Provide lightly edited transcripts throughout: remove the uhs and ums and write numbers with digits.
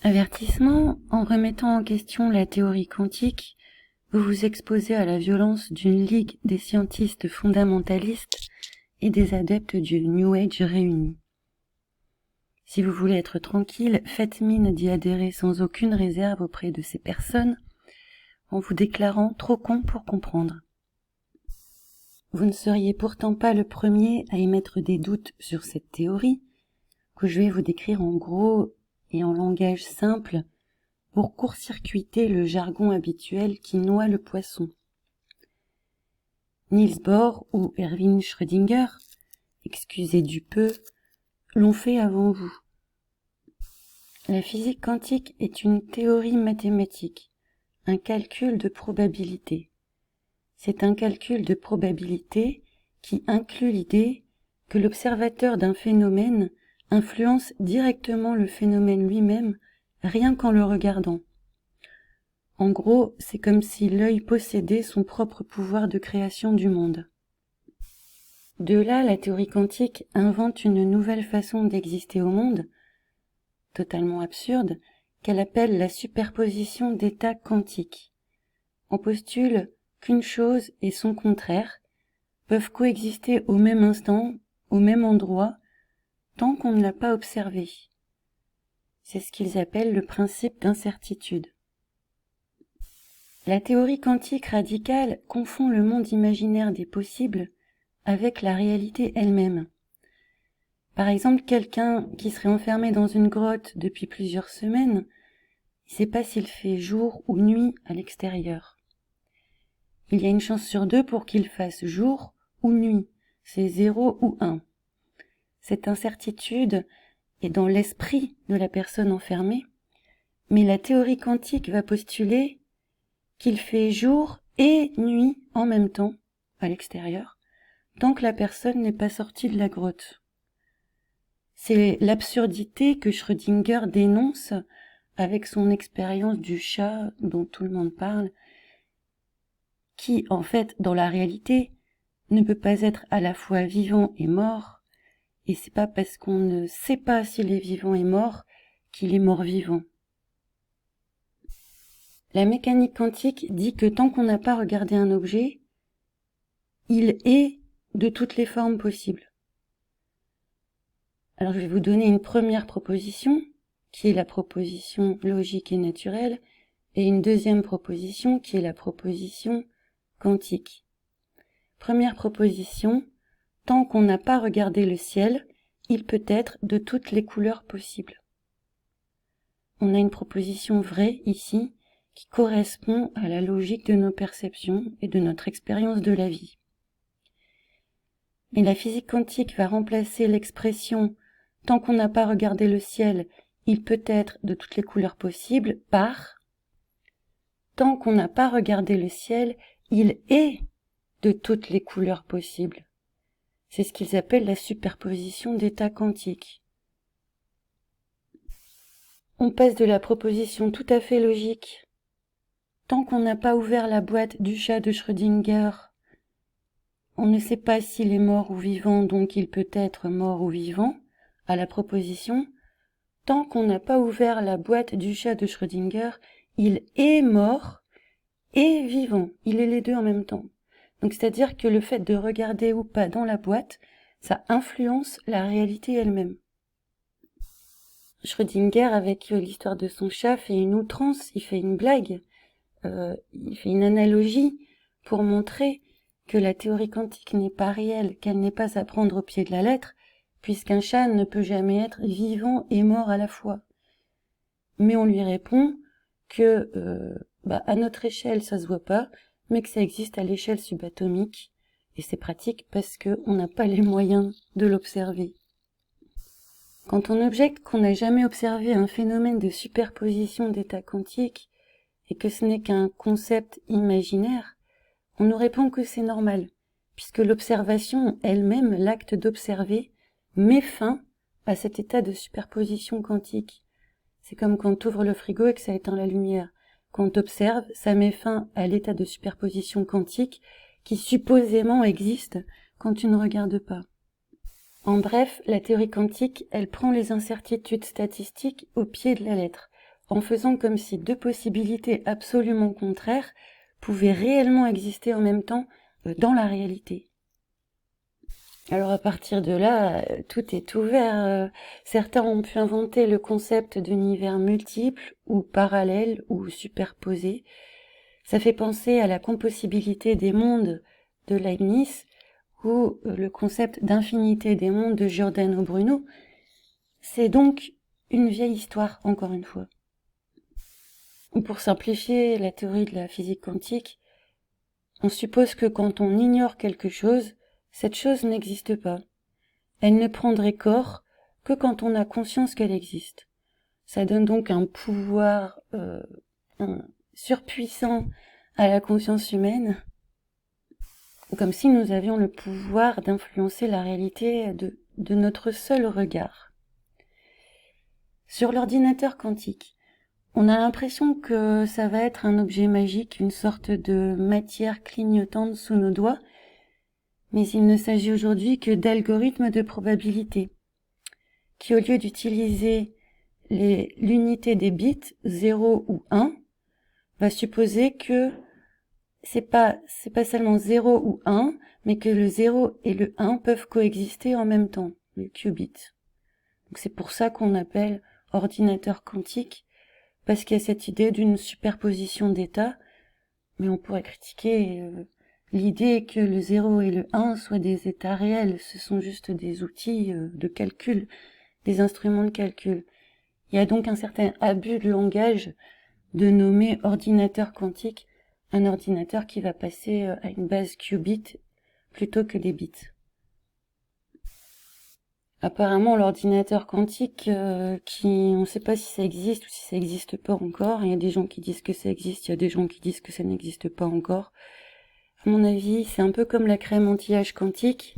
Avertissement, en remettant en question la théorie quantique, vous vous exposez à la violence d'une ligue des scientistes fondamentalistes et des adeptes du New Age réunis. Si vous voulez être tranquille, faites mine d'y adhérer sans aucune réserve auprès de ces personnes, en vous déclarant trop con pour comprendre. Vous ne seriez pourtant pas le premier à émettre des doutes sur cette théorie, que je vais vous décrire en gros et en langage simple pour court-circuiter le jargon habituel qui noie le poisson. Niels Bohr ou Erwin Schrödinger, excusez du peu, l'ont fait avant vous. La physique quantique est une théorie mathématique, un calcul de probabilité. C'est un calcul de probabilité qui inclut l'idée que l'observateur d'un phénomène influence directement le phénomène lui-même rien qu'en le regardant. En gros, c'est comme si l'œil possédait son propre pouvoir de création du monde. De là, la théorie quantique invente une nouvelle façon d'exister au monde, totalement absurde, qu'elle appelle la superposition d'états quantiques. On postule qu'une chose et son contraire peuvent coexister au même instant, au même endroit, tant qu'on ne l'a pas observé. C'est ce qu'ils appellent le principe d'incertitude. La théorie quantique radicale confond le monde imaginaire des possibles avec la réalité elle-même. Par exemple, quelqu'un qui serait enfermé dans une grotte depuis plusieurs semaines, il ne sait pas s'il fait jour ou nuit à l'extérieur. Il y a une chance sur 2 pour qu'il fasse jour ou nuit, c'est 0 ou 1. Cette incertitude est dans l'esprit de la personne enfermée, mais la théorie quantique va postuler qu'il fait jour et nuit en même temps à l'extérieur, tant que la personne n'est pas sortie de la grotte. C'est l'absurdité que Schrödinger dénonce avec son expérience du chat dont tout le monde parle, qui, en fait, dans la réalité, ne peut pas être à la fois vivant et mort, et c'est pas parce qu'on ne sait pas s'il est vivant et mort qu'il est mort-vivant. La mécanique quantique dit que tant qu'on n'a pas regardé un objet, il est de toutes les formes possibles. Alors je vais vous donner une première proposition, qui est la proposition logique et naturelle, et une deuxième proposition, qui est la proposition quantique. Première proposition, tant qu'on n'a pas regardé le ciel, il peut être de toutes les couleurs possibles. On a une proposition vraie ici, qui correspond à la logique de nos perceptions et de notre expérience de la vie. Mais la physique quantique va remplacer l'expression « tant qu'on n'a pas regardé le ciel, il peut être de toutes les couleurs possibles » par « tant qu'on n'a pas regardé le ciel, il est de toutes les couleurs possibles ». C'est ce qu'ils appellent la superposition d'états quantiques. On passe de la proposition tout à fait logique « tant qu'on n'a pas ouvert la boîte du chat de Schrödinger, on ne sait pas s'il est mort ou vivant, donc il peut être mort ou vivant », à la proposition « tant qu'on n'a pas ouvert la boîte du chat de Schrödinger, il est mort et vivant ». Il est les deux en même temps. Donc c'est-à-dire que le fait de regarder ou pas dans la boîte, ça influence la réalité elle-même. Schrödinger, avec l'histoire de son chat, fait une outrance, il fait une blague, il fait une analogie pour montrer que la théorie quantique n'est pas réelle, qu'elle n'est pas à prendre au pied de la lettre, puisqu'un chat ne peut jamais être vivant et mort à la fois. Mais on lui répond que à notre échelle ça se voit pas, mais que ça existe à l'échelle subatomique, et c'est pratique parce qu'on n'a pas les moyens de l'observer. Quand on objecte qu'on n'a jamais observé un phénomène de superposition d'états quantiques, et que ce n'est qu'un concept imaginaire, on nous répond que c'est normal, puisque l'observation elle-même, l'acte d'observer, met fin à cet état de superposition quantique. C'est comme quand tu ouvres le frigo et que ça éteint la lumière. Quand tu observes, ça met fin à l'état de superposition quantique qui supposément existe quand tu ne regardes pas. En bref, la théorie quantique, elle prend les incertitudes statistiques au pied de la lettre. en faisant comme si deux possibilités absolument contraires pouvaient réellement exister en même temps dans la réalité. Alors à partir de là, tout est ouvert. Certains ont pu inventer le concept d'univers multiples ou parallèles ou superposés. Ça fait penser à la compossibilité des mondes de Leibniz ou le concept d'infinité des mondes de Giordano Bruno. C'est donc une vieille histoire, encore une fois. Pour simplifier la théorie de la physique quantique, on suppose que quand on ignore quelque chose, cette chose n'existe pas. Elle ne prendrait corps que quand on a conscience qu'elle existe. Ça donne donc un pouvoir surpuissant à la conscience humaine, comme si nous avions le pouvoir d'influencer la réalité de notre seul regard. Sur l'ordinateur quantique, on a l'impression que ça va être un objet magique, une sorte de matière clignotante sous nos doigts, mais il ne s'agit aujourd'hui que d'algorithmes de probabilité, qui au lieu d'utiliser l'unité des bits, 0 ou 1, va supposer que c'est pas seulement 0 ou 1, mais que le 0 et le 1 peuvent coexister en même temps, le qubit. Donc c'est pour ça qu'on appelle ordinateur quantique, parce qu'il y a cette idée d'une superposition d'états, mais on pourrait critiquer l'idée que le 0 et le 1 soient des états réels. Ce sont juste des outils de calcul, des instruments de calcul. Il y a donc un certain abus de langage de nommer ordinateur quantique un ordinateur qui va passer à une base qubit plutôt que des bits. Apparemment, l'ordinateur quantique, on ne sait pas si ça existe ou si ça n'existe pas encore. Il y a des gens qui disent que ça existe, il y a des gens qui disent que ça n'existe pas encore. À mon avis, c'est un peu comme la crème anti-âge quantique.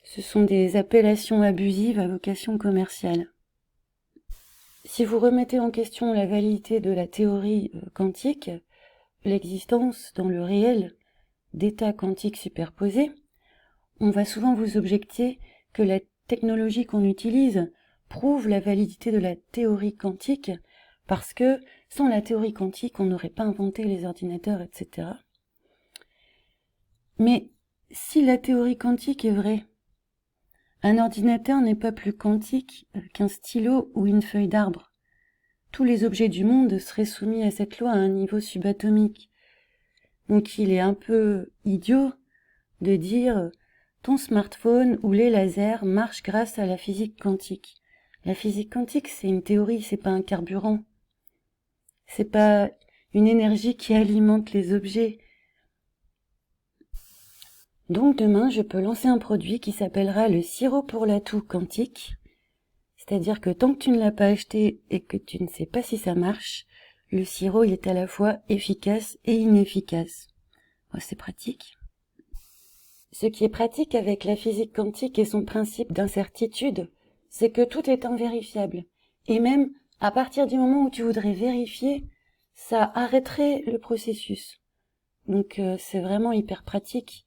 Ce sont des appellations abusives à vocation commerciale. Si vous remettez en question la validité de la théorie quantique, l'existence dans le réel d'états quantiques superposés, on va souvent vous objecter que la technologie qu'on utilise prouve la validité de la théorie quantique parce que sans la théorie quantique, on n'aurait pas inventé les ordinateurs, etc. Mais si la théorie quantique est vraie, un ordinateur n'est pas plus quantique qu'un stylo ou une feuille d'arbre. Tous les objets du monde seraient soumis à cette loi à un niveau subatomique. Donc il est un peu idiot de dire ton smartphone ou les lasers marchent grâce à la physique quantique. La physique quantique, c'est une théorie, c'est pas un carburant. C'est pas une énergie qui alimente les objets. Donc demain, je peux lancer un produit qui s'appellera le sirop pour l'atout quantique. C'est-à-dire que tant que tu ne l'as pas acheté et que tu ne sais pas si ça marche, le sirop il est à la fois efficace et inefficace. Oh, c'est pratique. Ce qui est pratique avec la physique quantique et son principe d'incertitude, c'est que tout est invérifiable. Et même, à partir du moment où tu voudrais vérifier, ça arrêterait le processus. Donc c'est vraiment hyper pratique.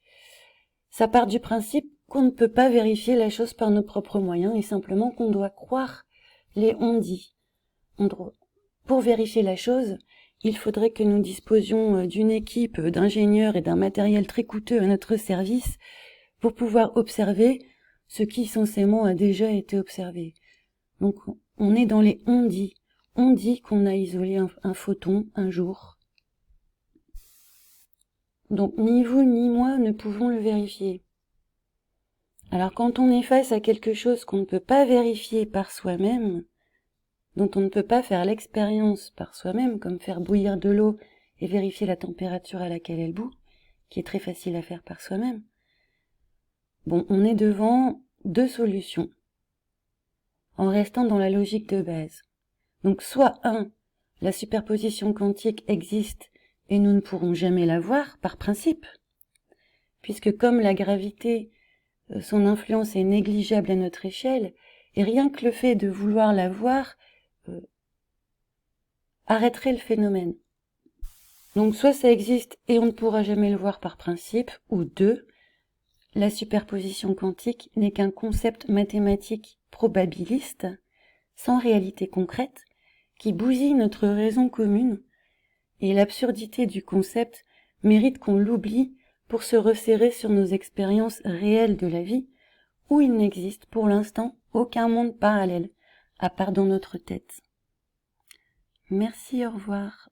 Ça part du principe qu'on ne peut pas vérifier la chose par nos propres moyens et simplement qu'on doit croire les on-dit. Pour vérifier la chose, il faudrait que nous disposions d'une équipe d'ingénieurs et d'un matériel très coûteux à notre service pour pouvoir observer ce qui censément a déjà été observé. Donc on est dans les on-dit. On dit qu'on a isolé un photon un jour. Donc ni vous ni moi ne pouvons le vérifier. Alors quand on est face à quelque chose qu'on ne peut pas vérifier par soi-même, dont on ne peut pas faire l'expérience par soi-même, comme faire bouillir de l'eau et vérifier la température à laquelle elle bout, qui est très facile à faire par soi-même, bon, on est devant deux solutions, en restant dans la logique de base. Donc soit la superposition quantique existe et nous ne pourrons jamais la voir par principe, puisque comme la gravité, son influence est négligeable à notre échelle, et rien que le fait de vouloir la voir arrêterait le phénomène. Donc soit ça existe et on ne pourra jamais le voir par principe, ou deux, la superposition quantique n'est qu'un concept mathématique probabiliste, sans réalité concrète, qui bousille notre raison commune, et l'absurdité du concept mérite qu'on l'oublie pour se resserrer sur nos expériences réelles de la vie, où il n'existe pour l'instant aucun monde parallèle, à part dans notre tête. Merci, au revoir.